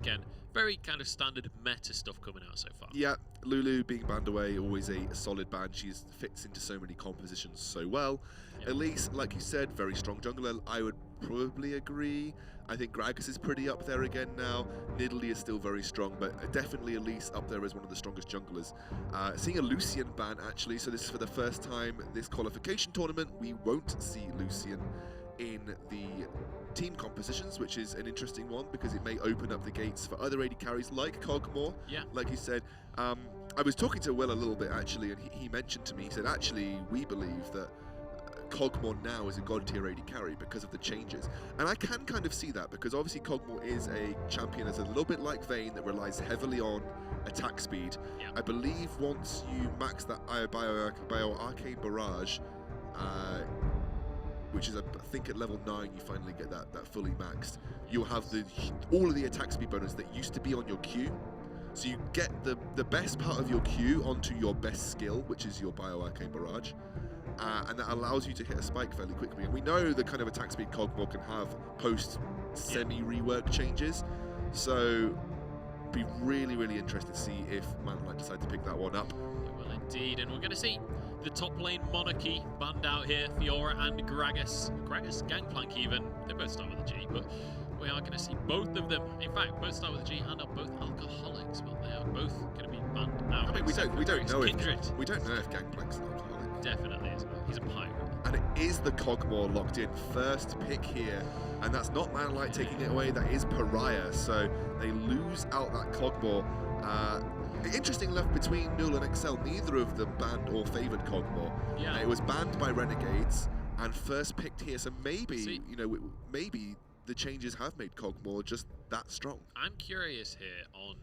again, very kind of standard meta stuff coming out so far. Yeah, Lulu being banned away, always a solid ban. She fits into so many compositions so well. Yep. Elise, like you said, very strong jungler. I would probably agree. I think Gragas is pretty up there again now. Nidalee is still very strong, but definitely Elise up there as one of the strongest junglers. Seeing a Lucian ban, actually, so this is for the first time this qualification tournament. We won't see Lucian in the team compositions, which is an interesting one because it may open up the gates for other AD carries like Kog'Maw. Yeah. Like you said, I was talking to Will a little bit actually, and he mentioned to me, he said, actually, we believe that Kog'Maw now is a god tier AD carry because of the changes. And I can kind of see that because obviously Kog'Maw is a champion that's a little bit like Vayne that relies heavily on attack speed. Yeah. I believe once you max that Bio Arcane Barrage, which is, I think, at level 9, you finally get that fully maxed. You'll have all of the attack speed bonus that used to be on your Q. So you get the best part of your Q onto your best skill, which is your Bio Arcane Barrage. And that allows you to hit a spike fairly quickly. And we know the kind of attack speed Kog'Maw can have post semi-rework changes. So be really, really interested to see if Manlight decide to pick that one up. It will indeed, and we're going to see the top lane Monarchy banned out here. Fiora and Gragas. Gragas, Gangplank even. They both start with a G, but we are going to see both of them. In fact, both start with a G and are both alcoholics, but they are both going to be banned out. I mean, we don't know if Gangplank's an alcoholic. Definitely is. He's a pirate. And it is the Kog'Maw locked in. First pick here. And that's not Manlight taking it away, that is Pariah. So they lose out that Kog'Maw. Interesting left between Null and Excel. Neither of them banned or favoured Kog'Maw. Yeah. It was banned by Renegades and first picked here. So maybe, maybe the changes have made Kog'Maw just that strong. I'm curious here on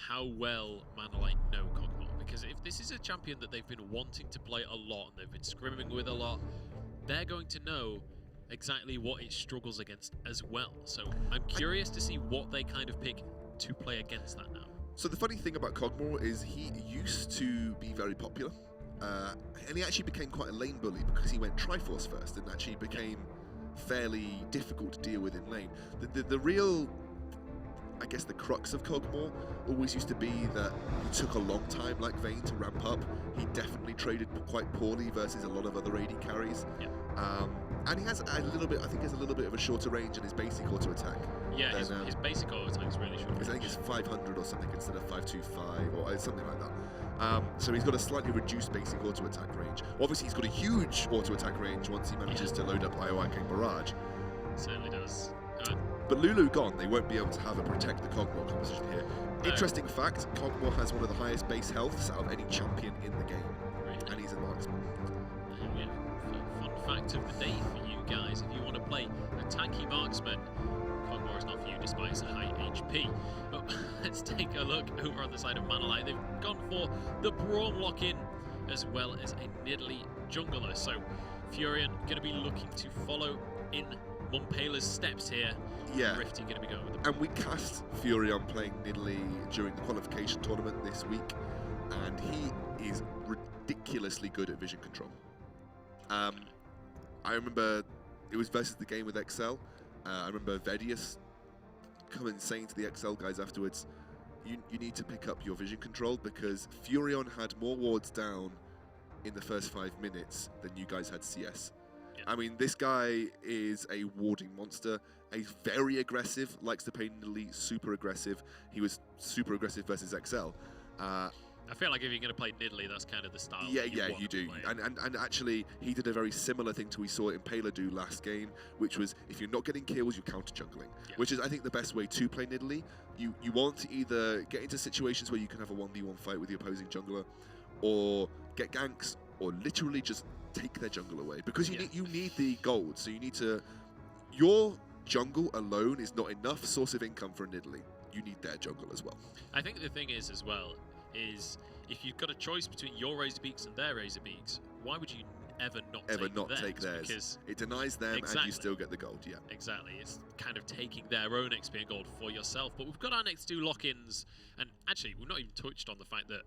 how well Manlight know Kog'Maw, because if this is a champion that they've been wanting to play a lot and they've been scrimming with a lot, they're going to know exactly what it struggles against as well. So I'm curious to see what they kind of pick to play against that now. So the funny thing about Kog'Maw is he used to be very popular, and he actually became quite a lane bully because he went Triforce first and actually became fairly difficult to deal with in lane. The real, I guess, the crux of Kog'Maw always used to be that he took a long time, like Vayne, to ramp up. He definitely traded quite poorly versus a lot of other AD carries. Yeah. And he has a little bit, I think, a little bit of a shorter range in his basic auto attack. Yeah, his basic auto attack is really short. I think it's 500 or something instead of 525 or something like that. So he's got a slightly reduced basic auto attack range. Obviously, he's got a huge auto attack range once he manages to load up Bio Arcane Barrage. Certainly does. But Lulu gone, they won't be able to have a protect the Kog'Maw composition here. Interesting fact, Kog'Maw has one of the highest base healths out of any champion in the game. Really? And he's a marksman. Fun fact of the day for you guys. If you want to play a tanky marksman, Kog'Maw is not for you despite his high HP. But let's take a look over on the side of Manlight. They've gone for the Braum lock-in as well as a Nidalee jungler. So Furion going to be looking to follow in Montpela's steps here. Yeah. Rifty going to be going with the... And we cast Furion playing Nidalee during the qualification tournament this week, and he is ridiculously good at vision control. I remember it was versus the game with Excel. I remember Vedius coming saying to the Excel guys afterwards, you need to pick up your vision control because Furion had more wards down in the first 5 minutes than you guys had CS. Yeah. I mean, this guy is a warding monster. He's very aggressive, likes to play Nidalee, super aggressive. He was super aggressive versus Excel. I feel like if you're going to play Nidalee, that's kind of the style. Yeah, you do. And actually, he did a very similar thing to we saw Impala do last game, which was if you're not getting kills, you're counter jungling, which is, I think, the best way to play Nidalee. You want to either get into situations where you can have a 1v1 fight with the opposing jungler, or get ganks, or literally just take their jungle away, because you need the gold. So you need to. Your jungle alone is not enough source of income for a Nidalee. You need their jungle as well. I think the thing is as well is if you've got a choice between your Razorbeaks and their Razorbeaks, why would you ever not take theirs? Because it denies them and you still get the gold. Yeah, exactly. It's kind of taking their own XP and gold for yourself. But we've got our next two lock-ins, and actually we've not even touched on the fact that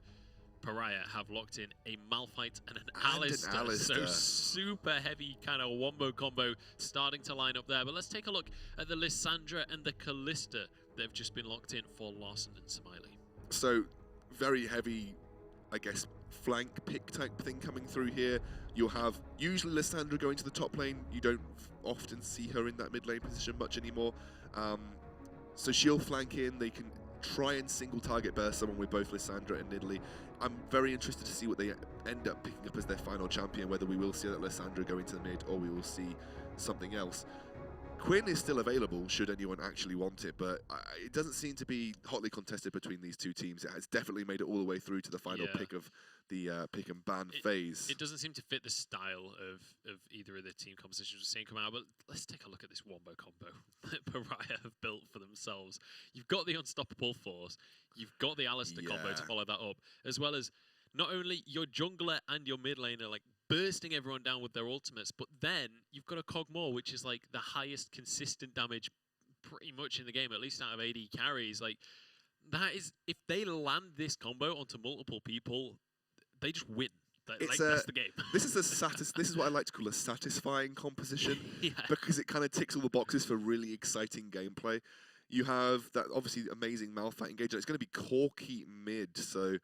Pariah have locked in a Malphite and an Alistar. So super heavy kind of wombo combo starting to line up there. But let's take a look at the Lissandra and the Callista they've just been locked in for Larson and Smiley. So, very heavy, I guess, flank pick type thing coming through here. You'll have usually Lissandra going to the top lane. You don't often see her in that mid lane position much anymore. So she'll flank in. They can try and single target burst someone with both Lissandra and Nidalee. I'm very interested to see what they end up picking up as their final champion, whether we will see that Lissandra go into the mid or we will see something else. Quinn is still available should anyone actually want it, but it doesn't seem to be hotly contested between these two teams. It has definitely made it all the way through to the final pick of the pick and ban phase. It doesn't seem to fit the style of either of the team compositions we're seeing come out, but let's take a look at this wombo combo that Pariah have built for themselves. You've got the Unstoppable Force, you've got the Alistair combo to follow that up, as well as not only your jungler and your mid laner like bursting everyone down with their ultimates, but then you've got a Cogmore, which is like the highest consistent damage pretty much in the game, at least out of AD carries. Like, that is, if they land this combo onto multiple people, they just win. That's the game. This is what I like to call a satisfying composition, because it kind of ticks all the boxes for really exciting gameplay. You have that obviously amazing Malphite engager. It's going to be Corki mid, so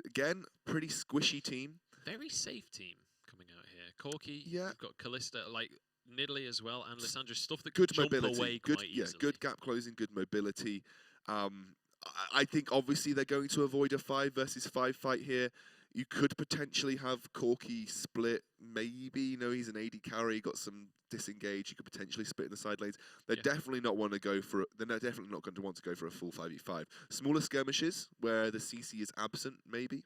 again, pretty squishy team. Very safe team coming out here. Corki, yeah. You've got Callista, like Nidalee as well, and Lissandra, stuff that good can jump mobility. away Good, quite yeah, easily. good gap closing, good mobility. I think obviously they're going to avoid a 5 versus 5 fight here. You could potentially have Corki split, maybe. You know, he's an AD carry, got some disengage. You could potentially split in the side lanes. They're definitely not want to go for. They're definitely not going to want to go for a full 5v5. Smaller skirmishes where the CC is absent, maybe.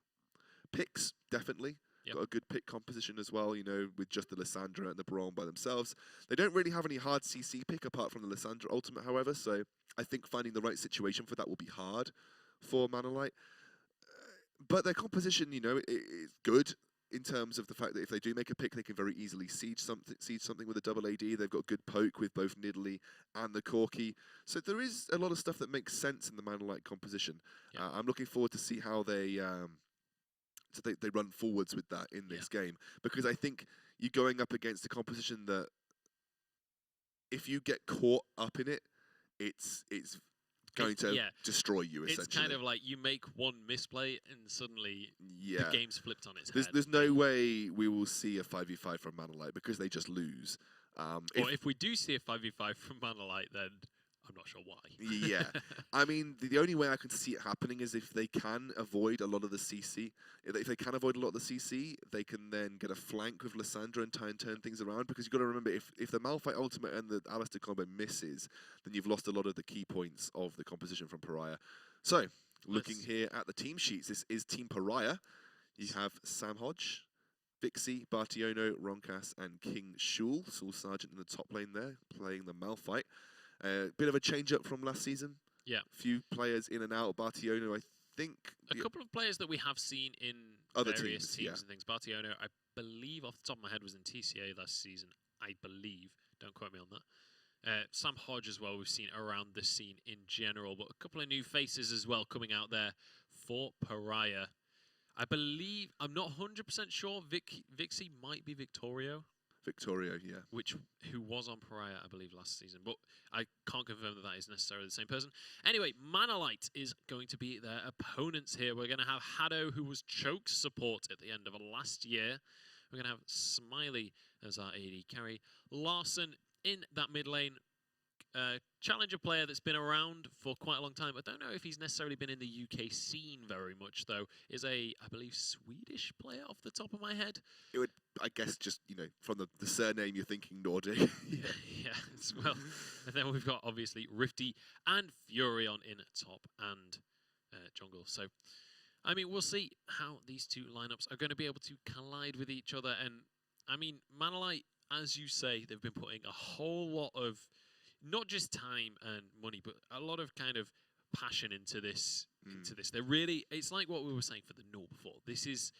Picks, definitely. Got a good pick composition as well, you know, with just the Lissandra and the Braum by themselves. They don't really have any hard CC pick apart from the Lissandra ultimate, however, so I think finding the right situation for that will be hard for Manalite. But their composition, you know, is good in terms of the fact that if they do make a pick, they can very easily siege something with a double AD. They've got good poke with both Nidalee and the Corki. So there is a lot of stuff that makes sense in the Manalite composition. I'm looking forward to see how they run forwards with that in this game, because I think you're going up against a composition that if you get caught up in it, it's going to destroy you, essentially. It's kind of like you make one misplay and suddenly the game's flipped on its head. There's no way we will see a 5v5 from Manalite because they just lose. Or if we do see a 5v5 from Manalite, then I'm not sure why. Yeah. I mean, the only way I can see it happening is if they can avoid a lot of the CC. If they can avoid a lot of the CC, they can then get a flank with Lissandra and try and turn things around. Because you've got to remember, if the Malphite ultimate and the Alistair combo misses, then you've lost a lot of the key points of the composition from Pariah. So, looking here at the team sheets, this is Team Pariah. You have Sam Hodge, Vixie, Bartiono, Ronkas, and King Shul. Soul Sergeant in the top lane there, playing the Malphite. Bit of a change up from last season. Yeah. Few players in and out. Bartiono, I think. A couple of players that we have seen in other various teams and things. Bartiono, I believe, off the top of my head, was in TCA last season. I believe. Don't quote me on that. Sam Hodge as well, we've seen around the scene in general. But a couple of new faces as well coming out there for Pariah. I believe, I'm not 100% sure, Vixie might be Victorio. Victoria, yeah. Who was on Pariah, I believe, last season. But I can't confirm that is necessarily the same person. Anyway, Manalite is going to be their opponents here. We're going to have Haddo, who was Choke's support at the end of last year. We're going to have Smiley as our AD carry. Larson in that mid lane. Challenger player that's been around for quite a long time. I don't know if he's necessarily been in the UK scene very much, though. Is I believe, Swedish player off the top of my head. It would, I guess, just, you know, from the surname, you're thinking Nordic. Yeah, as well. And then we've got, obviously, Rifty and Furion in top and jungle. So, I mean, we'll see how these two lineups are going to be able to collide with each other. And, I mean, Manalite, as you say, they've been putting a whole lot of not just time and money, but a lot of kind of passion into this. They're really, it's like what we were saying for the Null before. This is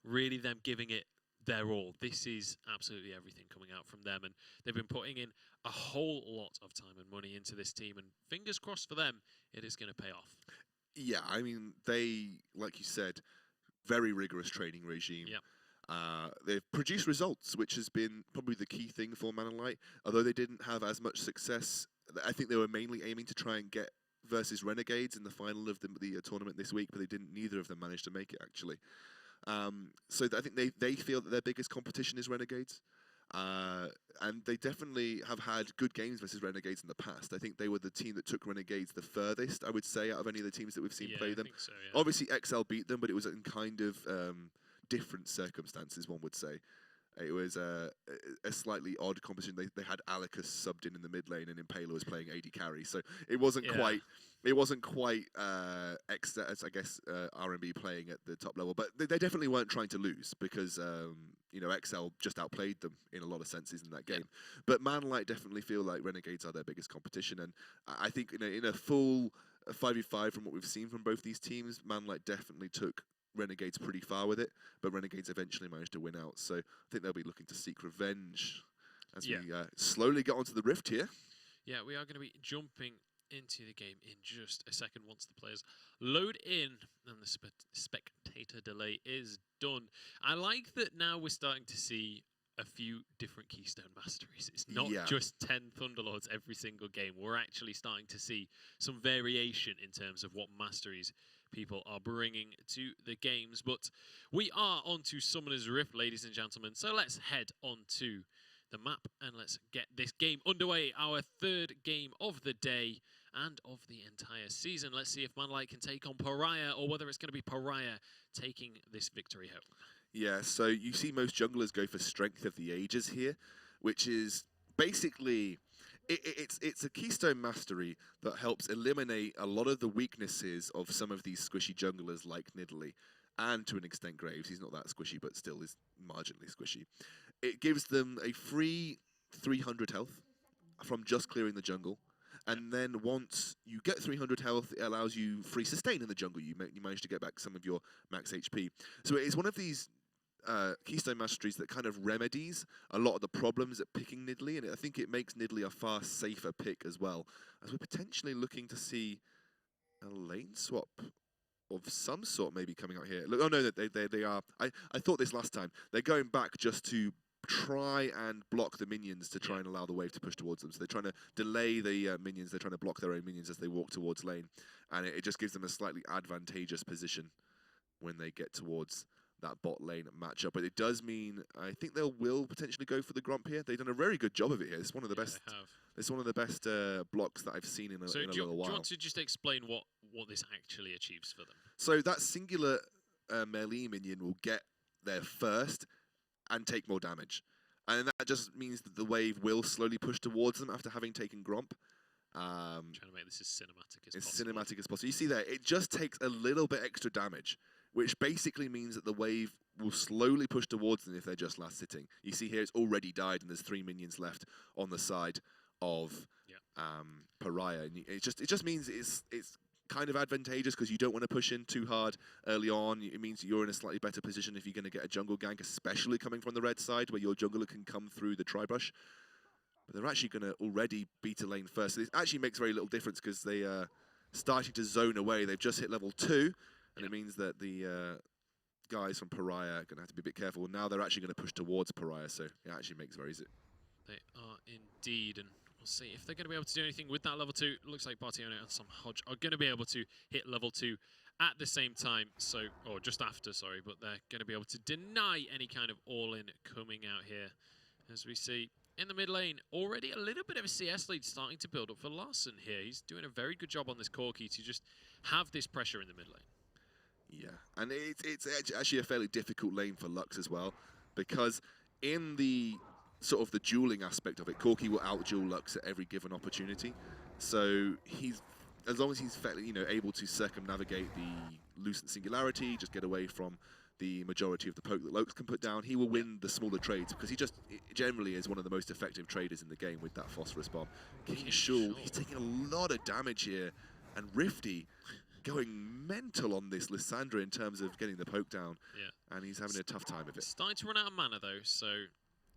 really them giving it their all. This is absolutely everything coming out from them, and they've been putting in a whole lot of time and money into this team, and fingers crossed for them, it is going to pay off. Yeah, I mean, they, like you said, very rigorous training regime. Yeah. They've produced results, which has been probably the key thing for Manalite. Although they didn't have as much success, I think they were mainly aiming to try and get versus Renegades in the final of the tournament this week, but neither of them managed to make it, actually. So I think they feel that their biggest competition is Renegades. And they definitely have had good games versus Renegades in the past. I think they were the team that took Renegades the furthest, I would say, out of any of the teams that we've seen play them. I think so, yeah. Obviously, XL beat them, but it was in kind of different circumstances, one would say. It was a slightly odd competition. They had Alicus subbed in the mid lane, and Impaler was playing AD carry, so it wasn't quite. It wasn't quite I guess R&B playing at the top level, but they definitely weren't trying to lose because XL just outplayed them in a lot of senses in that game. But Manlight definitely feel like Renegades are their biggest competition, and I think in a full 5v5 from what we've seen from both these teams, Manlight definitely took Renegades pretty far with it, but Renegades eventually managed to win out. So I think they'll be looking to seek revenge as we slowly get onto the Rift here. Yeah, we are going to be jumping into the game in just a second once the players load in and the spectator delay is done. I like that now we're starting to see a few different Keystone Masteries. It's not just 10 Thunderlords every single game. We're actually starting to see some variation in terms of what Masteries people are bringing to the games. But we are on to Summoner's Rift, ladies and gentlemen. So let's head on to the map and let's get this game underway. Our third game of the day and of the entire season. Let's see if Manlight can take on Pariah or whether it's going to be Pariah taking this victory home. Yeah, so you see most junglers go for Strength of the Ages here, which is basically... It's a Keystone Mastery that helps eliminate a lot of the weaknesses of some of these squishy junglers like Nidalee, and to an extent Graves. He's not that squishy, but still is marginally squishy. It gives them a free 300 health from just clearing the jungle. And then once you get 300 health, it allows you free sustain in the jungle. You manage to get back some of your max HP. So it is one of these Keystone Masteries that kind of remedies a lot of the problems at picking Nidalee, and I think it makes Nidalee a far safer pick as well, as we're potentially looking to see a lane swap of some sort maybe coming out here. Look, oh no, they are. I thought this last time. They're going back just to try and block the minions to try and allow the wave to push towards them. So they're trying to delay the minions. They're trying to block their own minions as they walk towards lane, and it just gives them a slightly advantageous position when they get towards that bot lane matchup. But it does mean I think they will potentially go for the Grump here. They've done a very good job of it here. It's one of the best. It's one of the best blocks that I've seen in a little while. Do you want to just explain what this actually achieves for them? So that singular melee minion will get there first and take more damage. And that just means that the wave will slowly push towards them after having taken Grump. Trying to make this as cinematic as possible. As cinematic as possible. You see there, it just takes a little bit extra damage, which basically means that the wave will slowly push towards them if they're just last sitting. You see here, it's already died, and there's 3 minions left on the side of Pariah. And it just means it's kind of advantageous because you don't want to push in too hard early on. It means you're in a slightly better position if you're going to get a jungle gank, especially coming from the red side where your jungler can come through the tri-brush. But they're actually going to already beat a lane first. So it actually makes very little difference because they are starting to zone away. They've just hit level 2, and it means that the guys from Pariah are going to have to be a bit careful. Now they're actually going to push towards Pariah, so it actually makes very easy. They are indeed, and we'll see if they're going to be able to do anything with that level 2. Looks like Bartione and some Hodge are going to be able to hit level 2 at the same time, or just after, sorry, but they're going to be able to deny any kind of all-in coming out here. As we see in the mid lane, already a little bit of a CS lead starting to build up for Larson here. He's doing a very good job on this Corki to just have this pressure in the mid lane. Yeah, and it's actually a fairly difficult lane for Lux as well, because in the sort of the dueling aspect of it, Corki will out-duel Lux at every given opportunity. So as long as he's fairly, able to circumnavigate the Lucent Singularity, just get away from the majority of the poke that Lux can put down, he will win the smaller trades because he just generally is one of the most effective traders in the game with that Phosphorus Bomb. King Shul, he's taking a lot of damage here, and Rifty going mental on this Lissandra in terms of getting the poke down, and he's having a tough time of it. Starting to run out of mana though, so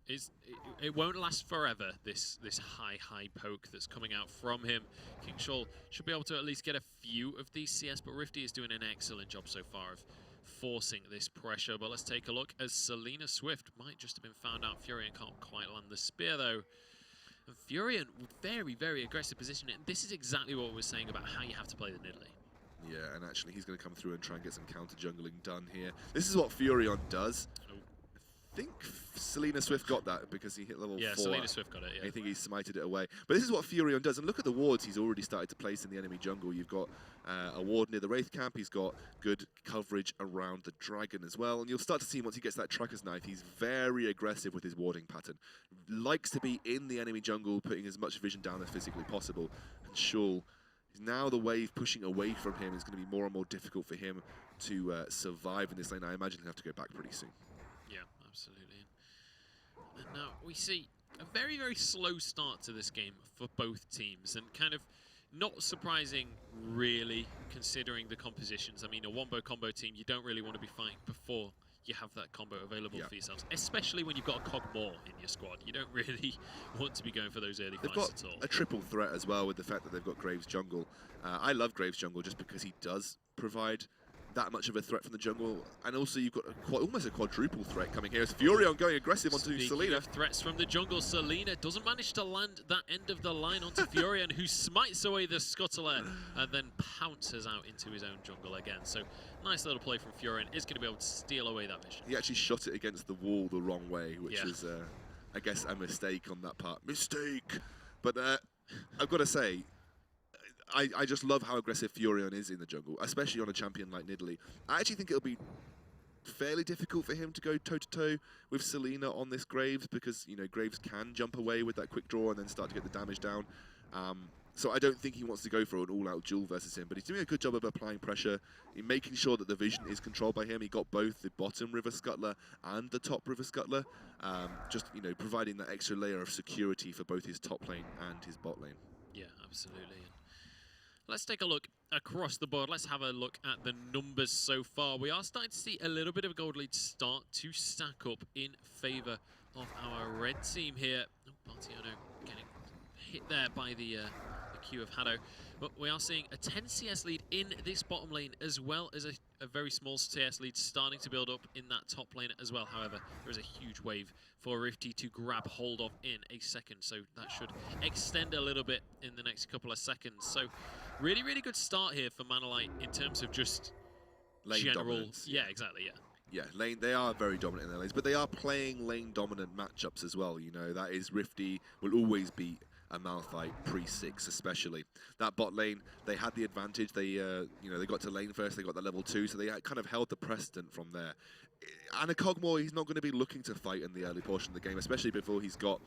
it won't last forever, this high poke that's coming out from him. King Shul should be able to at least get a few of these CS, but Rifty is doing an excellent job so far of forcing this pressure. But let's take a look as Selena Swift might just have been found out. Furion can't quite land the spear though. And Furion, very, very aggressive position. And this is exactly what we were saying about how you have to play the Nidalee. Yeah, and actually he's going to come through and try and get some counter jungling done here. This is what Furion does. Oh. I think Selena Swift got that because he hit level 4. Yeah, Selena Swift got it, yeah. I think he smited it away. But this is what Furion does. And look at the wards he's already started to place in the enemy jungle. You've got a ward near the Wraith camp. He's got good coverage around the dragon as well. And you'll start to see once he gets that Tracker's Knife, he's very aggressive with his warding pattern. Likes to be in the enemy jungle, putting as much vision down as physically possible. And Shul, now the wave pushing away from him is going to be more and more difficult for him to survive in this lane. I imagine he'll have to go back pretty soon. Yeah, absolutely. And now we see a very, very slow start to this game for both teams, and kind of not surprising, really, considering the compositions. I mean, a wombo combo team, you don't really want to be fighting before you have that combo available for yourselves, especially when you've got a cog more in your squad. You don't really want to be going for those early fights at all. They've got a triple threat as well with the fact that they've got Graves jungle. I love Graves jungle just because he does provide that much of a threat from the jungle, and also you've got almost a quadruple threat coming here. It's Furion going aggressive onto Selena. Of threats from the jungle, Selena doesn't manage to land that end of the line onto Furion, who smites away the scuttler and then pounces out into his own jungle again. So nice little play from Furion. Is going to be able to steal away that vision. He actually shot it against the wall the wrong way, which is, I guess, a mistake on that part. Mistake! But I've got to say, I just love how aggressive Furion is in the jungle, especially on a champion like Nidalee. I actually think it'll be fairly difficult for him to go toe-to-toe with Selena on this Graves because, you know, Graves can jump away with that quick draw and then start to get the damage down. So I don't think he wants to go for an all-out duel versus him, but he's doing a good job of applying pressure, in making sure that the vision is controlled by him. He got both the bottom River Scuttler and the top River Scuttler, just, you know, providing that extra layer of security for both his top lane and his bot lane. Yeah, absolutely. Let's take a look across the board. Let's have a look at the numbers so far. We are starting to see a little bit of a gold lead start to stack up in favour of our red team here. Oh, Bartiano getting hit there by the Q of Haddo. But we are seeing a 10 CS lead in this bottom lane, as well as a very small CS lead starting to build up in that top lane as well. However, there is a huge wave for Rifty to grab hold of in a second, so that should extend a little bit in the next couple of seconds. So really, really good start here for Manalite in terms of just lane general dominance. Yeah, exactly, yeah. Yeah, lane, they are very dominant in their lanes, but they are playing lane dominant matchups as well. You know, that is Rifty will always beat a Malphite pre-6 especially. That bot lane, they had the advantage. They, you know, they got to lane first, they got the level 2, so they kind of held the precedent from there. And a Cogmore, he's not going to be looking to fight in the early portion of the game, especially before he's got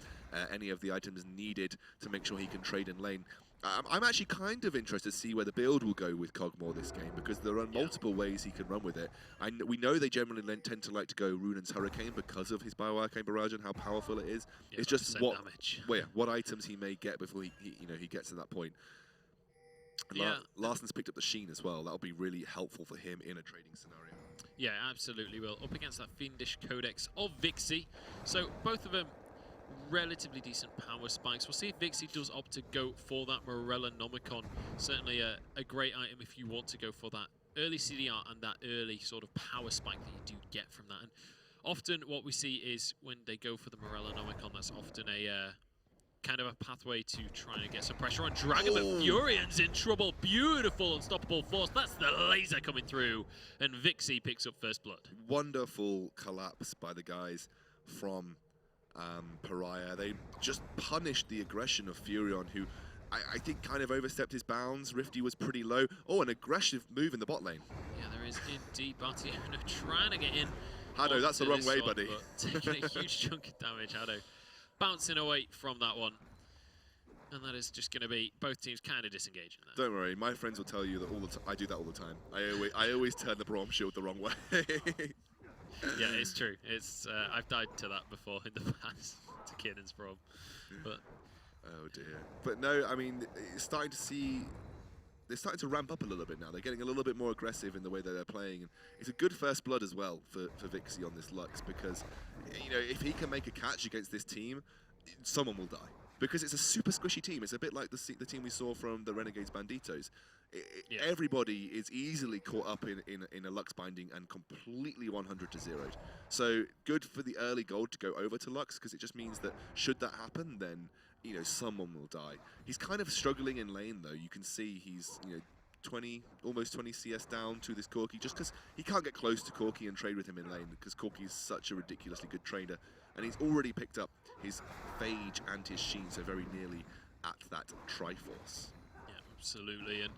any of the items needed to make sure he can trade in lane. I'm actually kind of interested to see where the build will go with Cogmore this game, because there are multiple ways he can run with it. We know they generally tend to like to go Runan's Hurricane because of his Bioarcane Barrage and how powerful it is. Yeah, it's just what items he may get before he gets to that point. And Larson's picked up the Sheen as well. That'll be really helpful for him in a trading scenario. Yeah, absolutely will. Up against that Fiendish Codex of Vixie. So both of them relatively decent power spikes. We'll see if Vixie does opt to go for that Morella Nomicon. Certainly a great item if you want to go for that early CDR and that early sort of power spike that you do get from that. And often what we see is when they go for the Morella Nomicon, that's often a kind of a pathway to try and get some pressure on Dragon, but Furion's in trouble. Beautiful unstoppable force. That's the laser coming through, and Vixie picks up first blood. Wonderful collapse by the guys from PRA. They just punished the aggression of Furion, who I think kind of overstepped his bounds. Rifty was pretty low. Oh, an aggressive move in the bot lane. Yeah, there is indeed. Bartiano trying to get in. Haddo, that's the wrong way, buddy. Taking a huge chunk of damage. Haddo bouncing away from that one. And that is just going to be both teams kind of disengaging there. Don't worry, my friends will tell you that all the time. I do that all the time. I always turn the Braum shield the wrong way. Yeah, it's true. It's I've died to that before in the past, to Kiernan's Braum. But oh dear. But no, I mean, it's starting to see. They're starting to ramp up a little bit now. They're getting a little bit more aggressive in the way that they're playing. And it's a good first blood as well for Vixie on this Lux, because, you know, if he can make a catch against this team, someone will die. Because it's a super squishy team. It's a bit like the team we saw from the Renegades Banditos. Everybody is easily caught up in a Lux binding and completely 100 to 0'd. So good for the early gold to go over to Lux, because it just means that should that happen, then you know, someone will die. He's kind of struggling in lane though. You can see he's, you know, almost 20 CS down to this Corki, just because he can't get close to Corki and trade with him in lane, because Corki is such a ridiculously good trader, and he's already picked up his Phage and his Sheen, so very nearly at that Triforce. Yeah, absolutely, and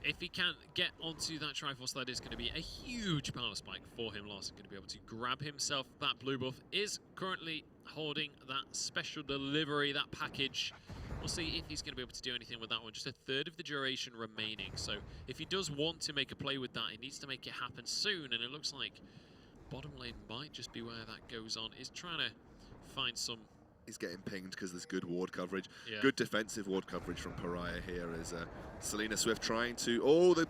if he can get onto that Triforce, that is going to be a huge power spike for him. Larson going to be able to grab himself that blue buff, is currently holding that special delivery, that package. We'll see if he's going to be able to do anything with that one. Just a third of the duration remaining. So if he does want to make a play with that, he needs to make it happen soon. And it looks like bottom lane might just be where that goes on. Is trying to find some... He's getting pinged because there's good ward coverage. Yeah. Good defensive ward coverage from Pariah here as Selena Swift trying to... Oh, the...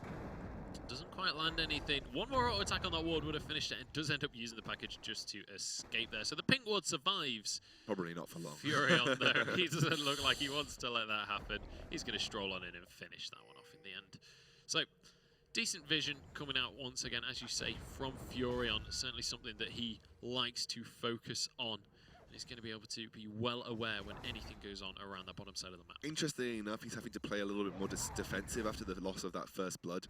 Doesn't quite land anything. One more auto attack on that ward would have finished it, and does end up using the package just to escape there. So the pink ward survives. Probably not for long. Furion there. He doesn't look like he wants to let that happen. He's going to stroll on in and finish that one off in the end. So decent vision coming out once again, as you say, from Furion. Certainly something that he likes to focus on. He's going to be able to be well aware when anything goes on around that bottom side of the map. Interestingly enough, he's having to play a little bit more defensive after the loss of that first blood.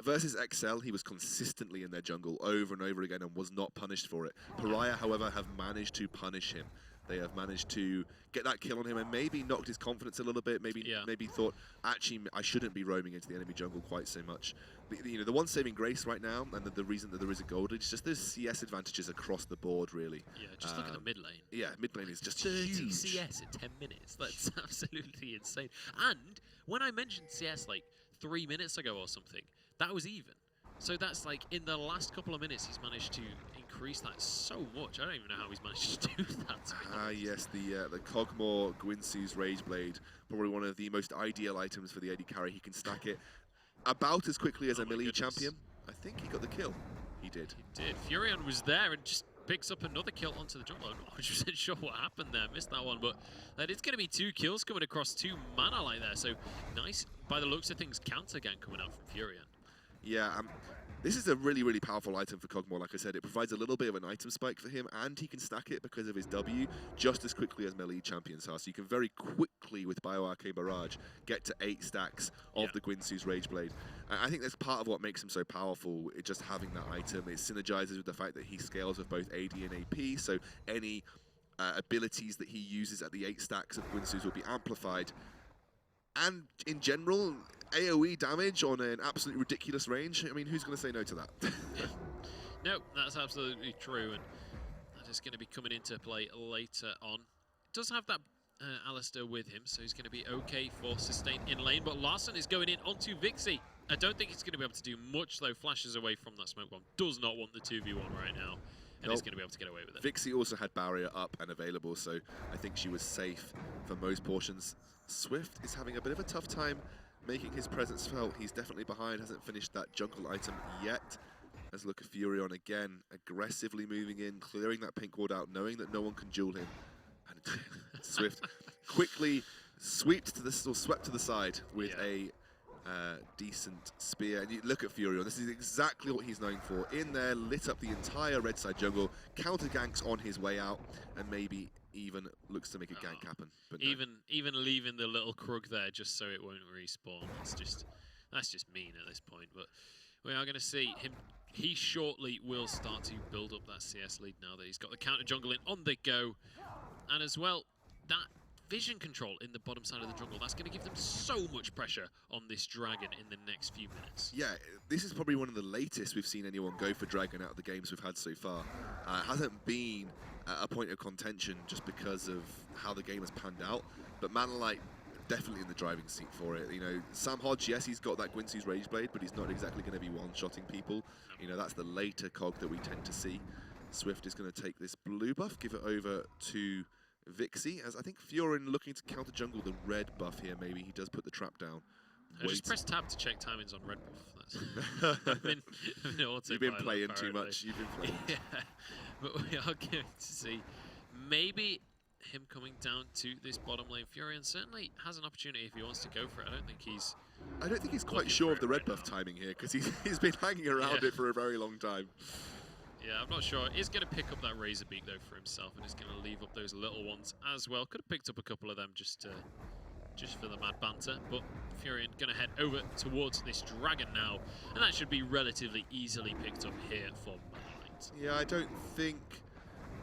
Versus XL, he was consistently in their jungle over and over again and was not punished for it. Pariah, however, have managed to punish him. They have managed to get that kill on him and maybe knocked his confidence a little bit. Maybe thought, actually, I shouldn't be roaming into the enemy jungle quite so much. You know, the one saving grace right now, and the reason that there is a gold, it's just there's CS advantages across the board, really. Yeah, just look at the mid lane. Yeah, mid lane is just 30 huge. CS in 10 minutes. That's absolutely insane. And when I mentioned CS like 3 minutes ago or something, that was even. So that's like in the last couple of minutes, he's managed to increase that so much. I don't even know how he's managed to do that. Yes, the Cogmore Gwynsu's Rageblade, probably one of the most ideal items for the AD carry. He can stack it about as quickly as a melee champion. I think he got the kill. He did. He did. Furion was there and just picks up another kill onto the jungle. I'm not 100% sure what happened there. Missed that one, but that is going to be 2 kills coming across 2 mana like there. So nice, by the looks of things, counter gang coming out from Furion. Yeah, this is a really, really powerful item for Cogmore. Like I said, it provides a little bit of an item spike for him, and he can stack it because of his W just as quickly as melee champions are. So you can very quickly, with Bioarcane Barrage, get to 8 stacks of the Gwynsu's Rageblade. I think that's part of what makes him so powerful, just having that item. It synergizes with the fact that he scales with both AD and AP, so any abilities that he uses at the 8 stacks of Gwynsu's will be amplified. And in general, AoE damage on an absolutely ridiculous range. I mean, who's going to say no to that? No, that's absolutely true, and that is going to be coming into play later on. Does have that Alistair with him, so he's going to be okay for sustain in lane, but Larson is going in onto Vixie. I don't think he's going to be able to do much, though. Flashes away from that smoke bomb. Does not want the 2v1 right now, and he's going to be able to get away with it. Vixie also had barrier up and available, so I think she was safe for most portions. Swift is having a bit of a tough time making his presence felt. He's definitely behind, hasn't finished that jungle item yet. Let's look at Furion again, aggressively moving in, clearing that pink ward out, knowing that no one can duel him. And Swift quickly swept to the side with a decent spear. And you look at Furion, this is exactly what he's known for. In there, lit up the entire red side jungle, counter ganks on his way out, and maybe even looks to make a gank happen. But no. Even leaving the little Krug there just so it won't respawn. That's just mean at this point. But we are going to see him. He shortly will start to build up that CS lead now that he's got the counter jungle in on the go, and as well that vision control in the bottom side of the jungle. That's going to give them so much pressure on this dragon in the next few minutes. Yeah, this is probably one of the latest we've seen anyone go for dragon out of the games we've had so far. It hasn't been a point of contention just because of how the game has panned out, but Manalite definitely in the driving seat for it. You know, Sam Hodge, yes, he's got that Gwynsu's Rageblade, but he's not exactly going to be one-shotting people. You know, that's the later cog that we tend to see. Swift is going to take this blue buff, give it over to Vixie, as I think Furion looking to counter jungle the red buff here. Maybe he does put the trap down. Just press tab to check timings on red buff. You've been playing too much. You've been playing. Yeah, but we are going to see maybe him coming down to this bottom lane. Furion certainly has an opportunity if he wants to go for it. I don't think he's quite sure of the red buff timing here, because he's been hanging around it for a very long time. Yeah, I'm not sure. He's going to pick up that Razor Beak, though, for himself, and he's going to leave up those little ones as well. Could have picked up a couple of them just for the mad banter, but Furion going to head over towards this dragon now, and that should be relatively easily picked up here for Manolite. Yeah, I don't think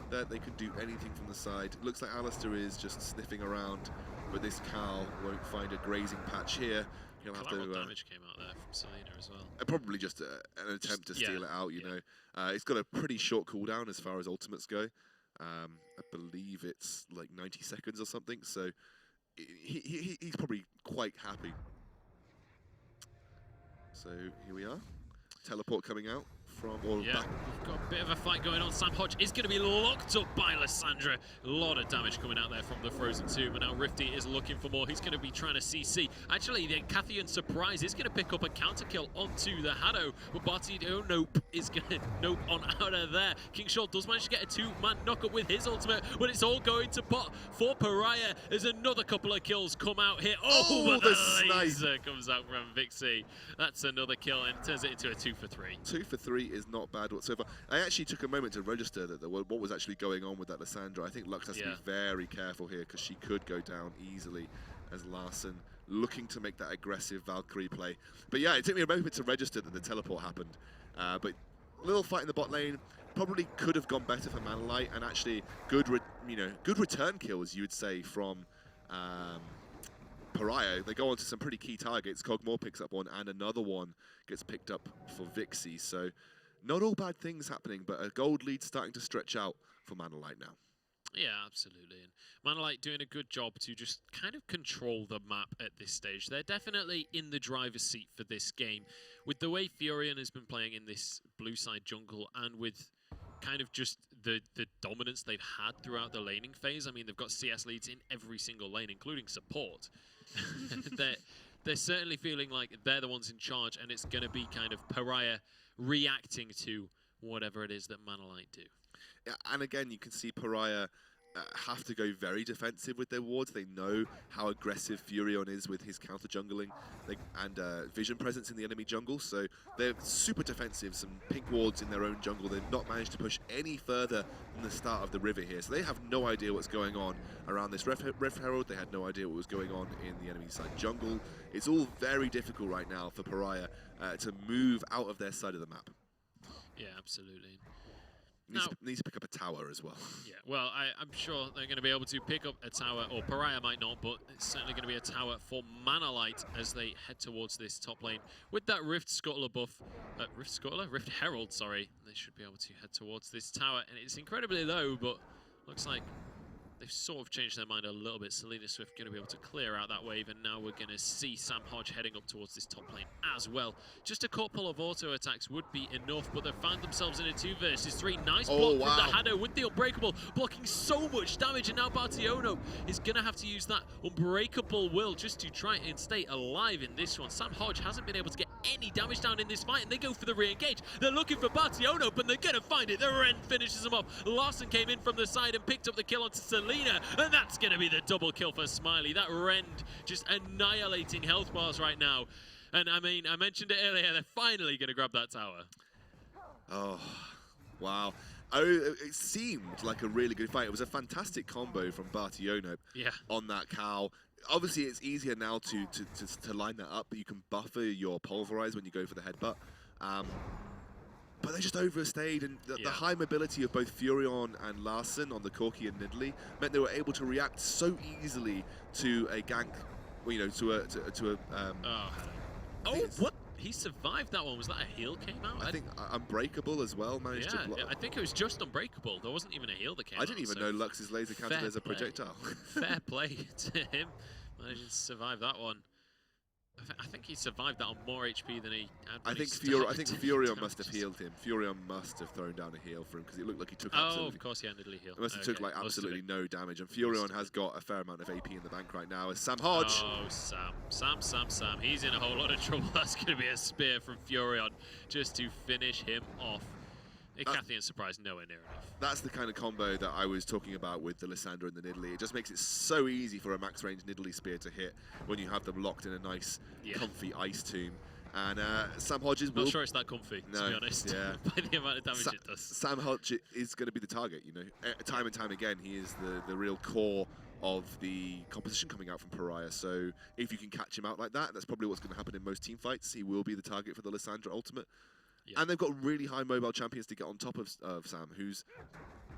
that they can do anything from the side. It looks like Alistair is just sniffing around, but this Cal won't find a grazing patch here. He'll have Collateral to, damage came out there from Selena as well. probably just an attempt to steal it out, you know. It's got a pretty short cooldown as far as ultimates go. I believe it's like 90 seconds or something, so he's probably quite happy. So here we are. Teleport coming out from, or back. We've got a bit of a fight going on. Sam Hodge is going to be locked up by Lysandra. A lot of damage coming out there from the Frozen Tomb, and now Rifty is looking for more. He's going to be trying to CC. Actually, the Cathian Surprise is going to pick up a counter kill onto the Haddo, but Bartio Nope is going to nope on out of there. King Shaw does manage to get a two-man knock-up with his ultimate, but it's all going to pot for Pariah as another couple of kills come out here. Oh, but the laser comes out from Vixie. That's another kill and turns it into a 2 for 3. 2 for 3 is not bad whatsoever. I actually took a moment to register that what was actually going on with that Lysandra. I think Lux has to be very careful here because she could go down easily as Larson looking to make that aggressive Valkyrie play. But yeah, it took me a moment to register that the teleport happened. But little fight in the bot lane. Probably could have gone better for Manolite, and actually good return kills, you would say, from Pariah. They go on to some pretty key targets. Cogmore picks up one, and another one gets picked up for Vixie. So not all bad things happening, but a gold lead starting to stretch out for Manolite now. Yeah, absolutely. And Manolite doing a good job to just kind of control the map at this stage. They're definitely in the driver's seat for this game. With the way Furion has been playing in this blue side jungle, and with kind of just the dominance they've had throughout the laning phase. I mean, they've got CS leads in every single lane, including support. They're certainly feeling like they're the ones in charge, and it's going to be kind of Pariah reacting to whatever it is that Manolite do. Yeah, and again, you can see Pariah have to go very defensive with their wards. They know how aggressive Furion is with his counter jungling and vision presence in the enemy jungle, so they're super defensive. Some pink wards in their own jungle. They've not managed to push any further than the start of the river here, so they have no idea what's going on around this Ref Herald. They had no idea what was going on in the enemy side jungle. It's all very difficult right now for Pariah to move out of their side of the map. Yeah, absolutely. Needs to pick up a tower as well. Yeah, well, I'm sure they're going to be able to pick up a tower, or Pariah might not, but it's certainly going to be a tower for Manolite as they head towards this top lane. With that Rift Scuttler buff, Rift Herald, sorry, they should be able to head towards this tower, and it's incredibly low, but looks like they've sort of changed their mind a little bit. Selena Swift going to be able to clear out that wave, and now we're going to see Sam Hodge heading up towards this top lane as well. Just a couple of auto attacks would be enough, but they've found themselves in a 2 versus 3. Nice block from the Haddo with the Unbreakable, blocking so much damage, and now Bartiono is going to have to use that Unbreakable will just to try and stay alive in this one. Sam Hodge hasn't been able to get any damage down in this fight, and they go for the re-engage. They're looking for Bartiono, but they're going to find it. The Ren finishes him off. Larson came in from the side and picked up the kill onto Selena, and that's going to be the double kill for Smiley. That Rend just annihilating health bars right now. And I mean, I mentioned it earlier, they're finally going to grab that tower. Oh, wow. It seemed like a really good fight. It was a fantastic combo from Bartiono on that cow. Obviously, it's easier now to line that up, but you can buffer your pulverize when you go for the headbutt. But they just overstayed, and the high mobility of both Furion and Larson on the Corki and Nidalee meant they were able to react so easily to a gank, you know, what? He survived that one. Was that a heal came out? I think Unbreakable as well managed to block. I think it was just Unbreakable. There wasn't even a heal that came out. I didn't even know Lux's laser counted as a projectile. Fair play to him. Managing to survive that one. I think he survived that on more HP than he had. I think Furion must have healed him. Furion must have thrown down a heal for him because it looked like he took absolutely... Oh, of course, Nidalee heal. It must have took like absolutely no damage. And Furion has got a fair amount of AP in the bank right now. As Sam Hodge. Oh, Sam. He's in a whole lot of trouble. That's going to be a spear from Furion just to finish him off. A Cathian Surprise nowhere near enough. That's the kind of combo that I was talking about with the Lysandra and the Nidalee. It just makes it so easy for a max range Nidalee spear to hit when you have them locked in a nice, comfy ice tomb. And Sam Hodges will... Not sure it's that comfy, to be honest, by the amount of damage it does. Sam Hodges is going to be the target, you know. Time and time again, he is the real core of the composition coming out from Pariah. So if you can catch him out like that, that's probably what's going to happen in most team fights. He will be the target for the Lissandra ultimate. Yeah. And they've got really high mobile champions to get on top of Sam, who's,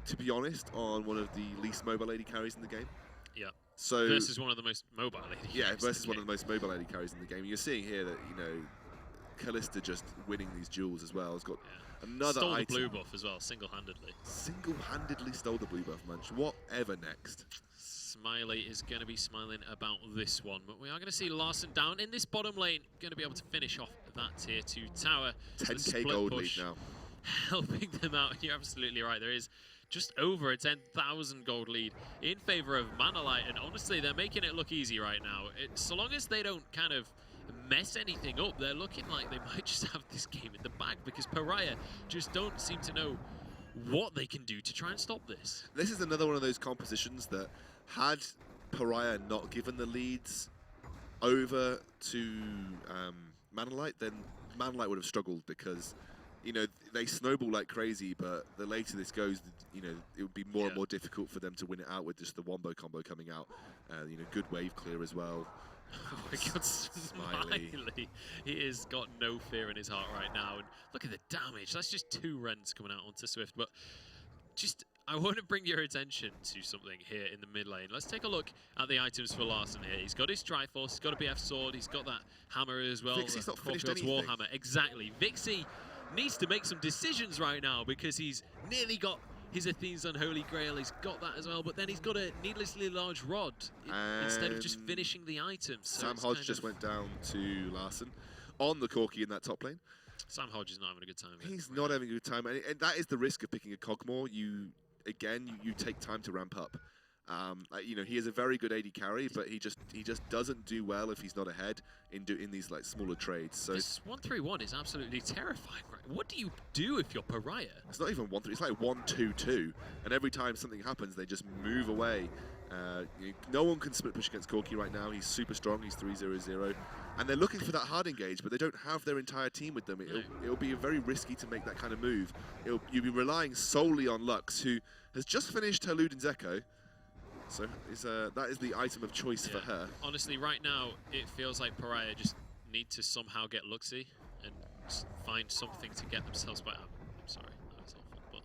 to be honest, on one of the least mobile AD carries in the game. Yeah. So versus one of the most mobile AD carries. Yeah, versus one of the most mobile AD carries in the game. You're seeing here that, you know, Kalista just winning these duels as well. Has got another stole item. The blue buff as well, single-handedly. Single-handedly stole the blue buff, Munch. Whatever next. Smiley is going to be smiling about this one, but we are going to see Larson down in this bottom lane, going to be able to finish off that tier 2 tower. 10k gold lead now. Helping them out. You're absolutely right. There is just over a 10,000 gold lead in favor of Manalite, and honestly, they're making it look easy right now. So long as they don't kind of mess anything up, they're looking like they might just have this game in the bag, because Pariah just don't seem to know what they can do to try and stop this. This is another one of those compositions that, had Pariah not given the leads over to Manalite, then Manalite would have struggled, because, you know, they snowball like crazy, but the later this goes, you know, it would be more and more difficult for them to win it out with just the wombo combo coming out. You know, good wave clear as well. Oh my God, Smiley. He has got no fear in his heart right now. And look at the damage. That's just 2 rends coming out onto Swift. But just, I want to bring your attention to something here in the mid lane. Let's take a look at the items for Larson here. He's got his Triforce, he's got a BF sword, he's got that hammer as well. Vixie's not finished anything. Warhammer. Exactly. Vixie needs to make some decisions right now, because he's nearly got his Athene's Unholy Grail, he's got that as well, but then he's got a needlessly large rod instead of just finishing the items. So Sam Hodge just went down to Larson on the Corki in that top lane. Sam Hodge is not having a good time. He's not having a good time, and that is the risk of picking a Cogmore. You take time to ramp up. You know, he is a very good AD carry, but he just doesn't do well if he's not ahead in these like smaller trades. So this 1-3-1 is absolutely terrifying, right? What do you do if you're Pariah? It's not even 1-3. It's like 1-2-2, and every time something happens, they just move away. No one can split push against Corki right now. He's super strong. He's 3-0-0, and they're looking for that hard engage, but they don't have their entire team with them. It'll be very risky to make that kind of move. You'll be relying solely on Lux, who has just finished her Luden's Echo. So that is the item of choice for her. Honestly, right now, it feels like Pariah just need to somehow get Luxy and just find something to get themselves by. I'm sorry, that was awful,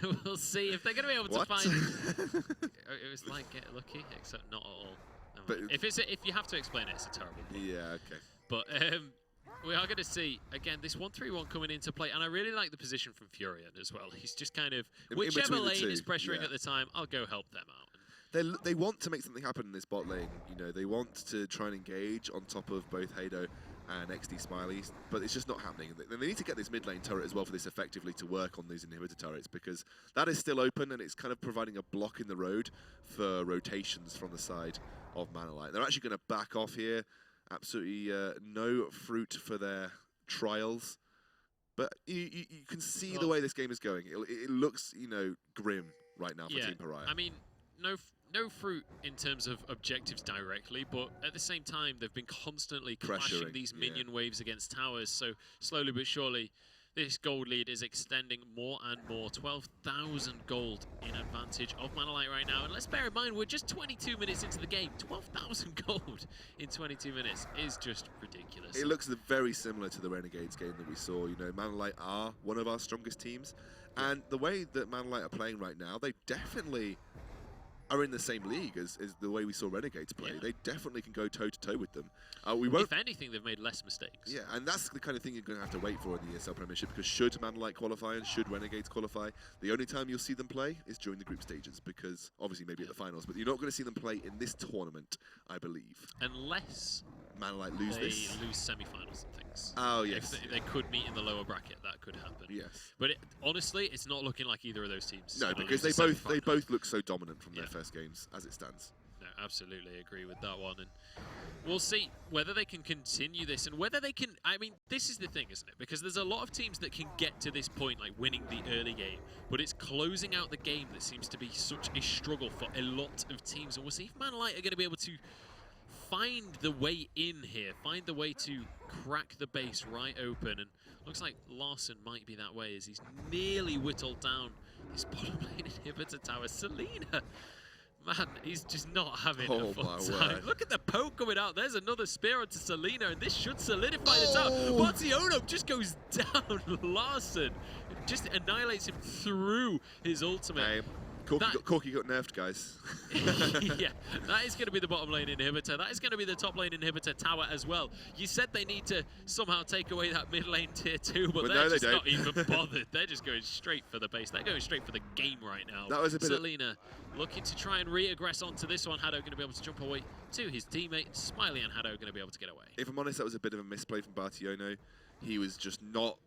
but we'll see if they're going to be able to find. It was like Get Lucky, except not at all. But if you have to explain it, it's a terrible point. Yeah, okay. But we are going to see, again, this 1-3-1 coming into play, and I really like the position from Furion as well. He's just kind of, whichever lane is pressuring at the time, I'll go help them out. They want to make something happen in this bot lane. You know, they want to try and engage on top of both Hado and XD Smiley, but it's just not happening. They need to get this mid lane turret as well for this effectively to work on these inhibitor turrets, because that is still open, and it's kind of providing a block in the road for rotations from the side of Manalite. They're actually going to back off here. Absolutely no fruit for their trials, but you can see the way this game is going. It looks, you know, grim right now for Team Pariah. I mean, no fruit in terms of objectives directly, but at the same time, they've been constantly clashing these minion waves against towers. So slowly but surely, this gold lead is extending more and more. 12,000 gold in advantage of Manalite right now. And let's bear in mind, we're just 22 minutes into the game. 12,000 gold in 22 minutes is just ridiculous. It looks very similar to the Renegades game that we saw. You know, Manalite are one of our strongest teams. And the way that Manalite are playing right now, they definitely are in the same league as the way we saw Renegades play. Yeah. They definitely can go toe-to-toe with them. We won't. If anything, they've made less mistakes. Yeah, and that's the kind of thing you're going to have to wait for in the ESL Premiership, because should Manalite qualify and should Renegades qualify, the only time you'll see them play is during the group stages, because obviously maybe at the finals, but you're not going to see them play in this tournament, I believe. Unless Manalite lose this. They lose semi-finals and things. Oh, yes. If they could meet in the lower bracket, that could happen. Yes. But honestly, it's not looking like either of those teams. No, because they both look so dominant from their first games as it stands. No, absolutely agree with that one. And we'll see whether they can continue this and whether they can. I mean, this is the thing, isn't it? Because there's a lot of teams that can get to this point, like winning the early game, but it's closing out the game that seems to be such a struggle for a lot of teams. And we'll see if Manalite are going to be able to find the way in here, find the way to crack the base right open, and looks like Larson might be that way as he's nearly whittled down his bottom lane inhibitor tower. Selena, man, he's just not having a fun time. Look at the poke coming out. There's another spear onto Selena, and this should solidify the tower. Bartiono just goes down. Larson just annihilates him through his ultimate. Corky got nerfed, guys. Yeah, that is going to be the bottom lane inhibitor. That is going to be the top lane inhibitor tower as well. You said they need to somehow take away that mid lane tier 2, but they're just not even bothered. They're just going straight for the base. They're going straight for the game right now. That was a bit Selena looking to try and re-aggress onto this one. Hado going to be able to jump away to his teammate. Smiley and Hado going to be able to get away. If I'm honest, that was a bit of a misplay from Bartiono. He was just not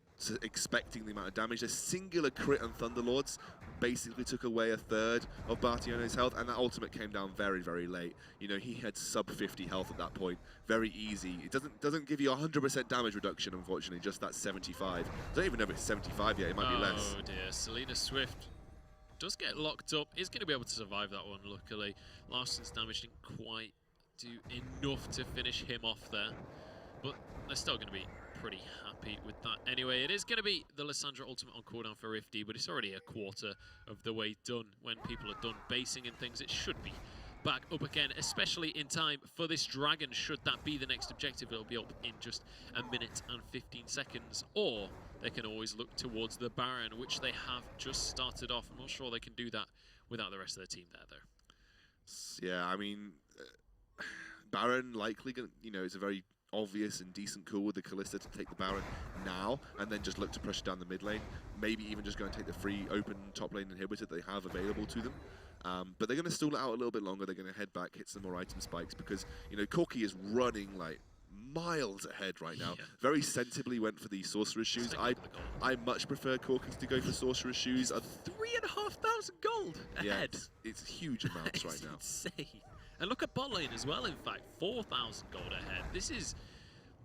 expecting the amount of damage. A singular crit on Thunderlords basically took away a third of Bartiono's health, and that ultimate came down very, very late. You know, he had sub 50 health at that point. Very easy. It doesn't give you 100% damage reduction, unfortunately, just that 75. I don't even know if it's 75 yet, it might be less. Oh dear, Selena Swift does get locked up, is going to be able to survive that one, luckily. Larson's damage didn't quite do enough to finish him off there, but they're still going to be pretty happy with that. Anyway, it is going to be the Lissandra ultimate on cooldown for Rifty, but it's already a quarter of the way done. When people are done basing and things, it should be back up again, especially in time for this dragon. Should that be the next objective, it'll be up in just a minute and 15 seconds, or they can always look towards the Baron, which they have just started off. I'm not sure they can do that without the rest of the team there, though. Yeah, I mean, Baron likely, you know, is a very obvious and decent call with the Kalista to take the Baron now and then just look to pressure down the mid lane. Maybe even just go and take the free open top lane inhibitor they have available to them. But they're going to stall it out a little bit longer. They're going to head back, hit some more item spikes because, you know, Corky is running like miles ahead right now. Yeah. Very sensibly went for the Sorcerer's Shoes. I much prefer Corky to go for Sorcerer's Shoes. 3,500 gold ahead. Yeah, it's huge amounts right now. Insane. And look at bot lane as well, in fact, 4,000 gold ahead. This is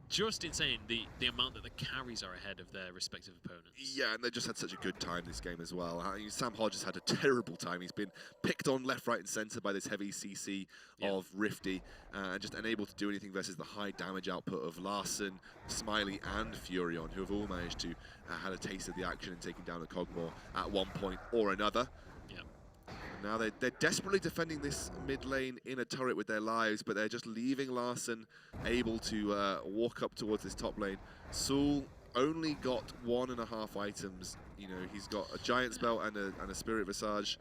just insane, the amount that the carries are ahead of their respective opponents. Yeah, and they just had such a good time this game as well. I mean, Sam Hodges had a terrible time. He's been picked on left, right, and centre by this heavy CC of Rifty, and just unable to do anything versus the high damage output of Larson, Smiley, and Furion, who have all managed to had a taste of the action and taken down a Cogmore at one point or another. Now they're desperately defending this mid lane in a turret with their lives, but they're just leaving Larson able to walk up towards this top lane. Soul only got 1.5 items. You know, he's got a Giant's Belt and a Spirit Visage.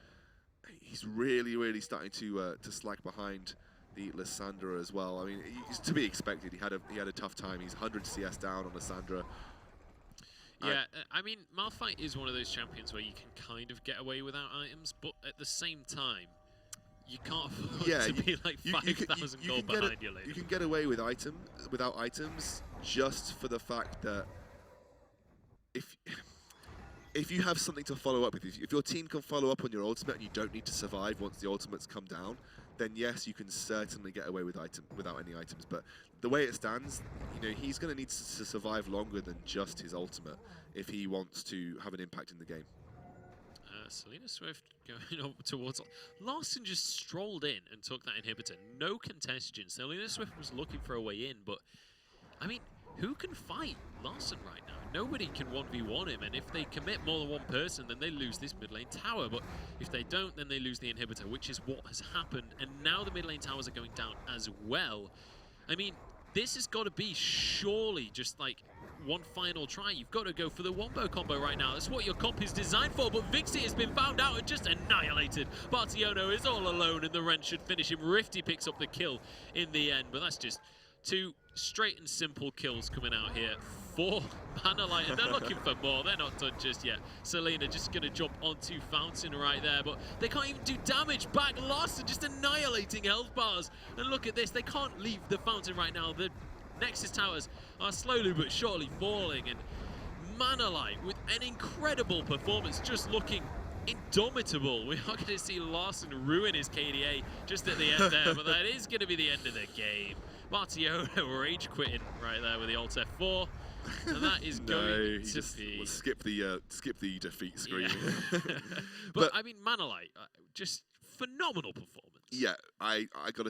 He's really starting to slack behind the Lissandra as well. I mean, it's to be expected. He had a tough time. He's 100 CS down on Lissandra. Yeah, I mean, Malphite is one of those champions where you can kind of get away without items, but at the same time, you can't afford to be like 5,000 gold behind your lane. You can get away with without items just for the fact that if you have something to follow up with, if your team can follow up on your ultimate and you don't need to survive once the ultimates come down, then yes, you can certainly get away without any items. But the way it stands, you know, he's going to need to survive longer than just his ultimate if he wants to have an impact in the game. Selena Swift going up towards... Larson just strolled in and took that inhibitor. No contention. Selena Swift was looking for a way in, but, I mean, who can fight Larson right now? Nobody can 1v1 him, and if they commit more than one person, then they lose this mid lane tower. But if they don't, then they lose the inhibitor, which is what has happened. And now the mid lane towers are going down as well. I mean, this has got to be surely just like one final try. You've got to go for the wombo combo right now. That's what your comp is designed for, but Vixie has been found out and just annihilated. Bartiono is all alone, and the Ren should finish him. Rifty picks up the kill in the end, but that's just two straight and simple kills coming out here for Manalight, and they're looking for more. They're not done just yet. Selena just going to jump onto Fountain right there, but they can't even do damage back. Larson just annihilating health bars. And look at this, they can't leave the Fountain right now. The Nexus towers are slowly but surely falling, and Manalight with an incredible performance, just looking indomitable. We are going to see Larson ruin his KDA just at the end there, but that is going to be the end of the game. Bartiono rage quitting right there with the Alt F4, and that is going to be... skip the defeat screen. Yeah. but I mean, Manalight, just phenomenal performance. Yeah, I got to